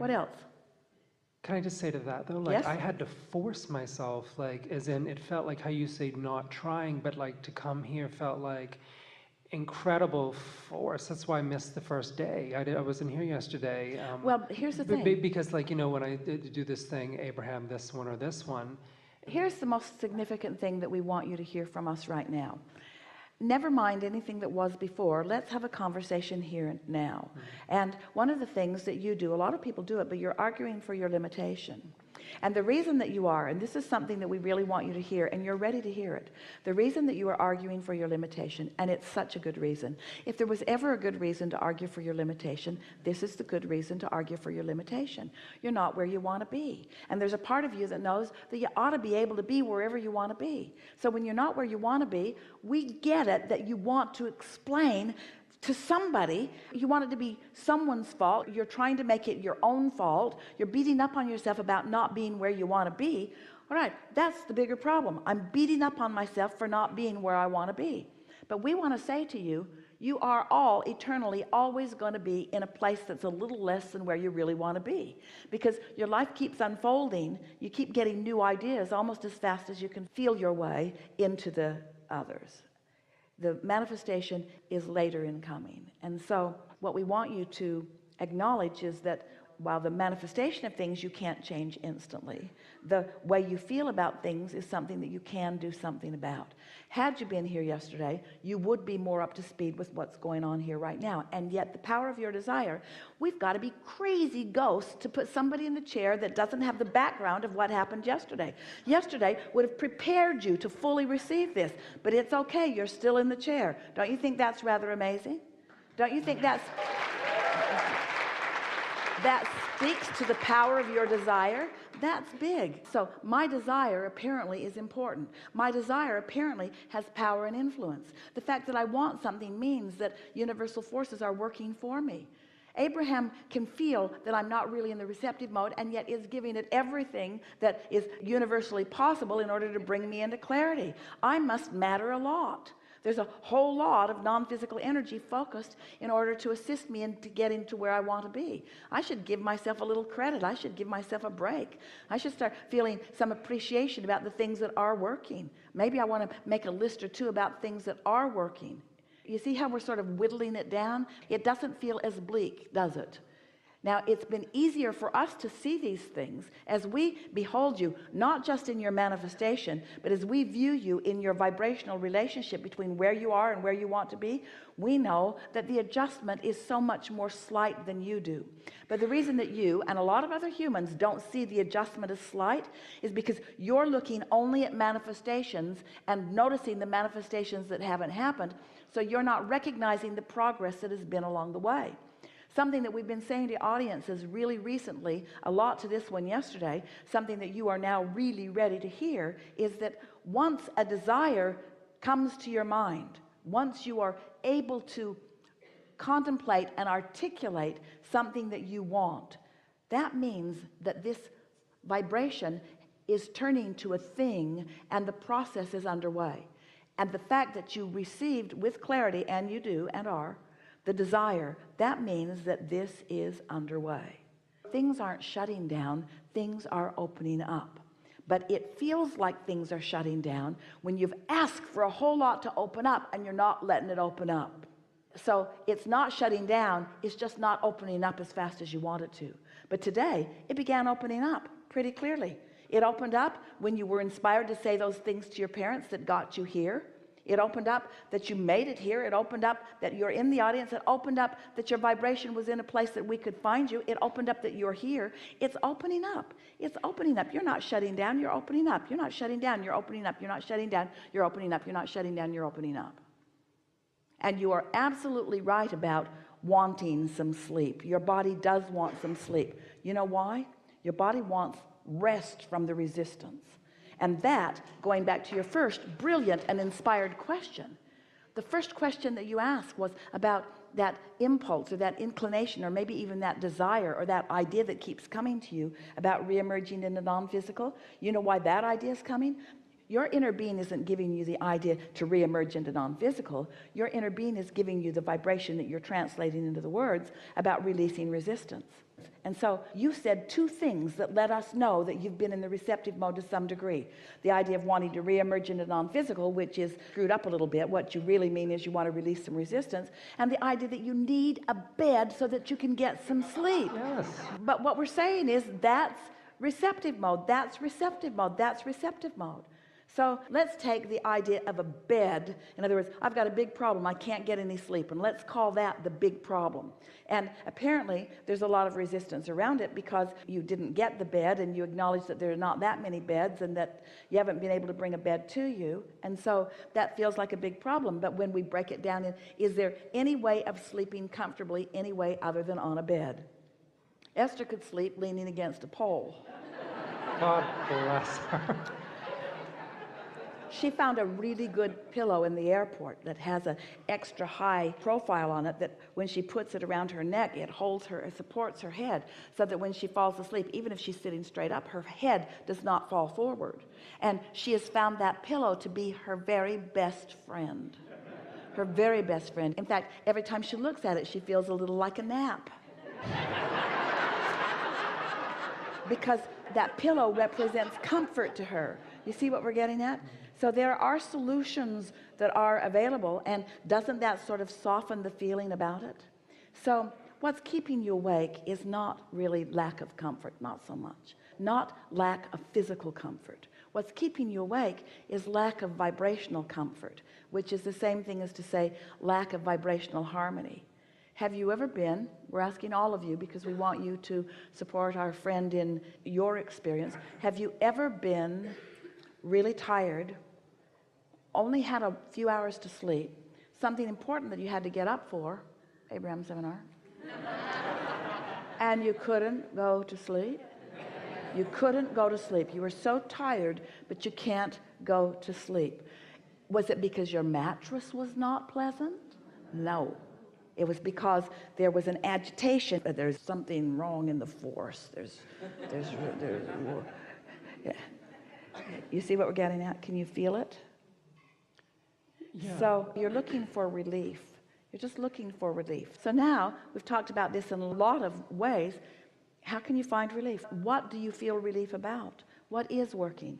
What else? Can I just say to that though, like Yes. I had to force myself, like as in it felt like how you say not trying, but like to come here felt like incredible force. That's why I missed the first day. I wasn't here yesterday. Well, here's the thing. Because like, you know, when I do this thing, Abraham, this one or this one. Here's the most significant thing that we want you to hear from us right now. Never mind anything that was before. Let's have a conversation here and now. And one of the things that you do, a lot of people do it, but you're arguing for your limitation. And the reason that you are, and this is something that we really want you to hear, and you're ready to hear it, the reason that you are arguing for your limitation, and it's such a good reason. If there was ever a good reason to argue for your limitation, this is the good reason to argue for your limitation. You're not where you want to be, and there's a part of you that knows that you ought to be able to be wherever you want to be. So when you're not where you want to be, we get it that you want to explain to somebody, you want it to be someone's fault, you're trying to make it your own fault, you're beating up on yourself about not being where you want to be. All right, that's the bigger problem. I'm beating up on myself for not being where I want to be. But we want to say to you, you are all eternally always going to be in a place that's a little less than where you really want to be, because your life keeps unfolding. You keep getting new ideas almost as fast as you can feel your way into the others. The manifestation is later in coming. And so what we want you to acknowledge is that while the manifestation of things you can't change instantly, the way you feel about things is something that you can do something about. Had you been here yesterday, you would be more up to speed with what's going on here right now. And yet the power of your desire, we've got to be crazy ghosts to put somebody in the chair that doesn't have the background of what happened yesterday. Yesterday would have prepared you to fully receive this, but it's okay, you're still in the chair. Don't you think that's rather amazing? Don't you think that speaks to the power of your desire? That's big. So my desire apparently is important. My desire apparently has power and influence. The fact that I want something means that universal forces are working for me. Abraham can feel that I'm not really in the receptive mode, and yet is giving it everything that is universally possible in order to bring me into clarity. I must matter a lot. There's a whole lot of non-physical energy focused in order to assist me in to getting to where I want to be. I should give myself a little credit. I should give myself a break. I should start feeling some appreciation about the things that are working. Maybe I want to make a list or two about things that are working. You see how we're sort of whittling it down? It doesn't feel as bleak, does it? Now, it's been easier for us to see these things as we behold you, not just in your manifestation, but as we view you in your vibrational relationship between where you are and where you want to be. We know that the adjustment is so much more slight than you do. But the reason that you and a lot of other humans don't see the adjustment as slight is because you're looking only at manifestations and noticing the manifestations that haven't happened. So you're not recognizing the progress that has been along the way. Something that we've been saying to audiences really recently, a lot to this one yesterday, something that you are now really ready to hear, is that once a desire comes to your mind, once you are able to contemplate and articulate something that you want, that means that this vibration is turning to a thing and the process is underway. And the fact that you received with clarity, and you do and are, the desire, that means that this is underway. Things aren't shutting down, things are opening up. But it feels like things are shutting down when you've asked for a whole lot to open up and you're not letting it open up. So it's not shutting down, it's just not opening up as fast as you want it to. But today, it began opening up pretty clearly. It opened up when you were inspired to say those things to your parents that got you here. It opened up that you made it here. It opened up that you're in the audience. It opened up that your vibration was in a place that we could find you. It opened up that you're here. It's opening up. It's opening up. You're not shutting down. You're opening up. You're not shutting down. You're opening up. You're not shutting down. You're opening up. You're not shutting down. You're opening up. And you are absolutely right about wanting some sleep. Your body does want some sleep. You know why? Your body wants rest from the resistance. And that, going back to your first brilliant and inspired question, the first question that you asked was about that impulse or that inclination or maybe even that desire or that idea that keeps coming to you about reemerging in the non-physical. You know why that idea is coming? Your inner being isn't giving you the idea to reemerge into non-physical. Your inner being is giving you the vibration that you're translating into the words about releasing resistance. And so you said two things that let us know that you've been in the receptive mode to some degree. The idea of wanting to reemerge into non-physical, which is screwed up a little bit. What you really mean is you want to release some resistance, and the idea that you need a bed so that you can get some sleep. Yes. But what we're saying is that's receptive mode, that's receptive mode, that's receptive mode. So let's take the idea of a bed. In other words, I've got a big problem, I can't get any sleep, and let's call that the big problem. And apparently there's a lot of resistance around it because you didn't get the bed, and you acknowledge that there are not that many beds, and that you haven't been able to bring a bed to you, and so that feels like a big problem. But when we break it down in, is there any way of sleeping comfortably any way other than on a bed? Esther could sleep leaning against a pole. God bless her. She found a really good pillow in the airport that has an extra high profile on it, that when she puts it around her neck, it holds her, it supports her head, so that when she falls asleep, even if she's sitting straight up, her head does not fall forward. And she has found that pillow to be her very best friend. Her very best friend. In fact, every time she looks at it, she feels a little like a nap. Because that pillow represents comfort to her. You see what we're getting at? So there are solutions that are available, and doesn't that sort of soften the feeling about it? So what's keeping you awake is not really lack of comfort, not so much. Not lack of physical comfort. What's keeping you awake is lack of vibrational comfort, which is the same thing as to say lack of vibrational harmony. Have you ever been, we're asking all of you because we want you to support our friend in your experience, have you ever been really tired, only had a few hours to sleep, something important that you had to get up for, Abraham seminar, and you couldn't go to sleep? You couldn't go to sleep. You were so tired, but you can't go to sleep. Was it because your mattress was not pleasant? No. It was because there was an agitation. There's something wrong in the force. There's yeah. You see what we're getting at? Can you feel it? Yeah. So you're looking for relief. You're just looking for relief. So now we've talked about this in a lot of ways. How can you find relief? What do you feel relief about? What is working?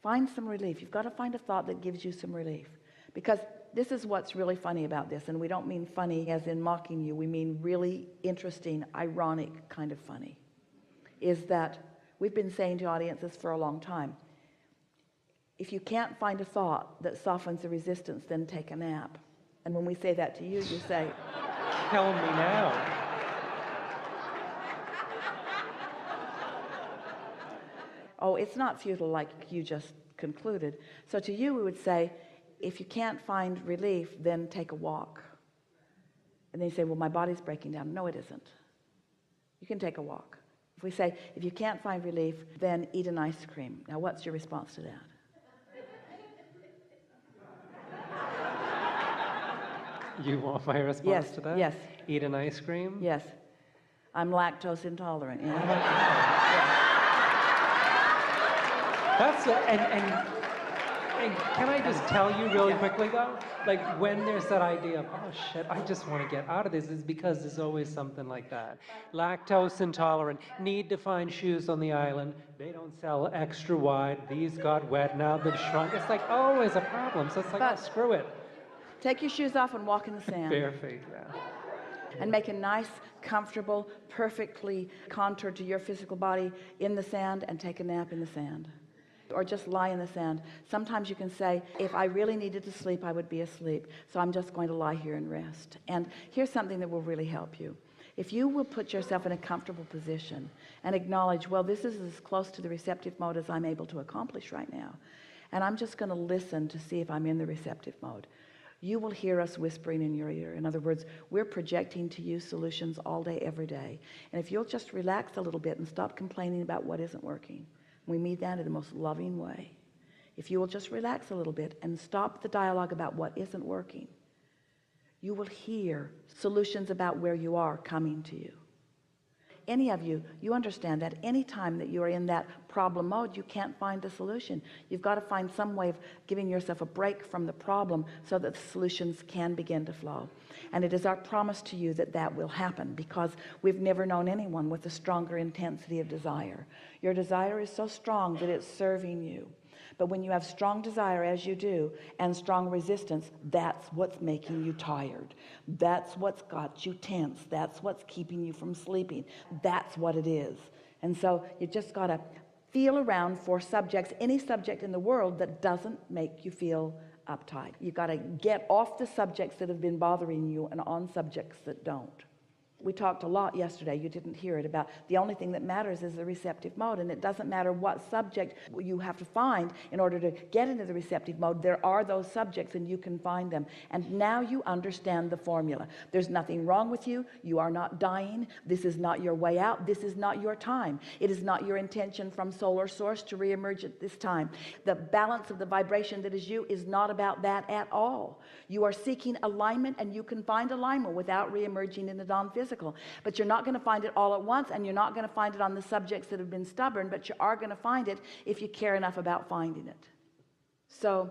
Find some relief. You've got to find a thought that gives you some relief. Because this is what's really funny about this, and we don't mean funny as in mocking you, we mean really interesting, ironic kind of funny, is that we've been saying to audiences for a long time, if you can't find a thought that softens the resistance, then take a nap. And when we say that to you, you say, Tell me now. oh, it's not futile like you just concluded. So to you, we would say, if you can't find relief, then take a walk. And then you say, well, my body's breaking down. No, it isn't. You can take a walk. If we say, if you can't find relief, then eat an ice cream. Now, what's your response to that? You want my response Yes, to that? yes. Eat an ice cream? Yes. I'm lactose intolerant. Yeah. That's and can I just tell you really quickly though, like when there's that idea of, oh shit, I just want to get out of this, is because there's always something like that. Lactose intolerant, need to find shoes on the island, they don't sell extra wide, these got wet, now they've shrunk. It's like always a problem, so it's like, But- oh, screw it. Take your shoes off and walk in the sand. Bare feet, yeah. And make a nice, comfortable, perfectly contoured to your physical body in the sand, and take a nap in the sand. Or just lie in the sand. Sometimes you can say, if I really needed to sleep, I would be asleep. So I'm just going to lie here and rest. And here's something that will really help you. If you will put yourself in a comfortable position and acknowledge, well, this is as close to the receptive mode as I'm able to accomplish right now. And I'm just going to listen to see if I'm in the receptive mode. You will hear us whispering in your ear. In other words, we're projecting to you solutions all day, every day. And if you'll just relax a little bit and stop complaining about what isn't working, we mean that in the most loving way. If you will just relax a little bit and stop the dialogue about what isn't working, you will hear solutions about where you are coming to you. any of you, you understand that any time that you're in that problem mode, you can't find the solution. You've got to find some way of giving yourself a break from the problem so that the solutions can begin to flow. And it is our promise to you that that will happen, because we've never known anyone with a stronger intensity of desire. Your desire is so strong that it's serving you. But when you have strong desire, as you do, and strong resistance, that's what's making you tired. That's what's got you tense. That's what's keeping you from sleeping. That's what it is. And so you just got to feel around for subjects, any subject in the world that doesn't make you feel uptight. You got to get off the subjects that have been bothering you and on subjects that don't. We talked a lot yesterday, you didn't hear it, about the only thing that matters is the receptive mode, and it doesn't matter what subject you have to find in order to get into the receptive mode. There are those subjects and you can find them, and now you understand the formula. There's nothing wrong with you. You are not dying. This is not your way out. This is not your time. It is not your intention from solar source to reemerge at this time. The balance of the vibration that is you is not about that at all. You are seeking alignment, and you can find alignment without reemerging in the non-physical. But you're not going to find it all at once, and you're not going to find it on the subjects that have been stubborn, but you are going to find it if you care enough about finding it. So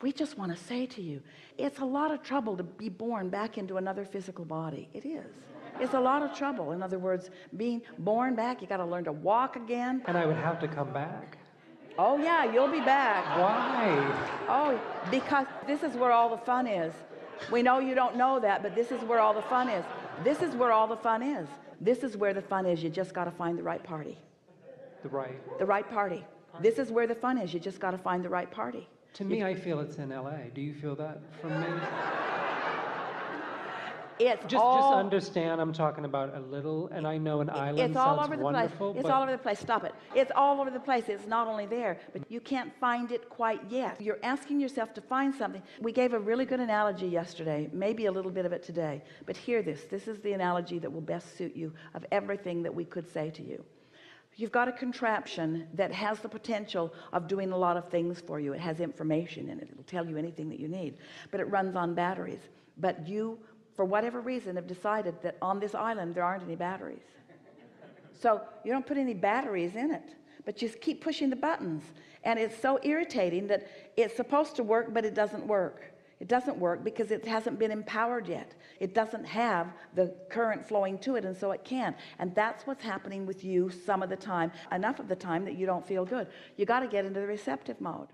we just want to say to you, it's a lot of trouble to be born back into another physical body. It is. It's a lot of trouble. In other words, being born back, you got to learn to walk again. And I would have to come back. Oh yeah, you'll be back. Why? Oh, because this is where all the fun is. We know you don't know that, but this is where all the fun is. This is where all the fun is. This is where the fun is. You just got to find the right party. The right party. This is where the fun is. You just got to find the right party. To me, I feel it's in LA. Do you feel that from me? It's just understand, I'm talking about a little, and I know an island sounds wonderful. It's all over the place. Stop it. It's all over the place. It's not only there, but you can't find it quite yet. You're asking yourself to find something. We gave a really good analogy yesterday, maybe a little bit of it today, but hear this. This is the analogy that will best suit you of everything that we could say to you. You've got a contraption that has the potential of doing a lot of things for you. It has information in it. It'll tell you anything that you need, but it runs on batteries. But you, for whatever reason, have decided that on this island there aren't any batteries. So you don't put any batteries in it, but you keep pushing the buttons, and it's so irritating that it's supposed to work, but it doesn't work. It doesn't work because it hasn't been empowered yet. It doesn't have the current flowing to it, and so it can't. And that's what's happening with you some of the time, enough of the time that you don't feel good. You got to get into the receptive mode.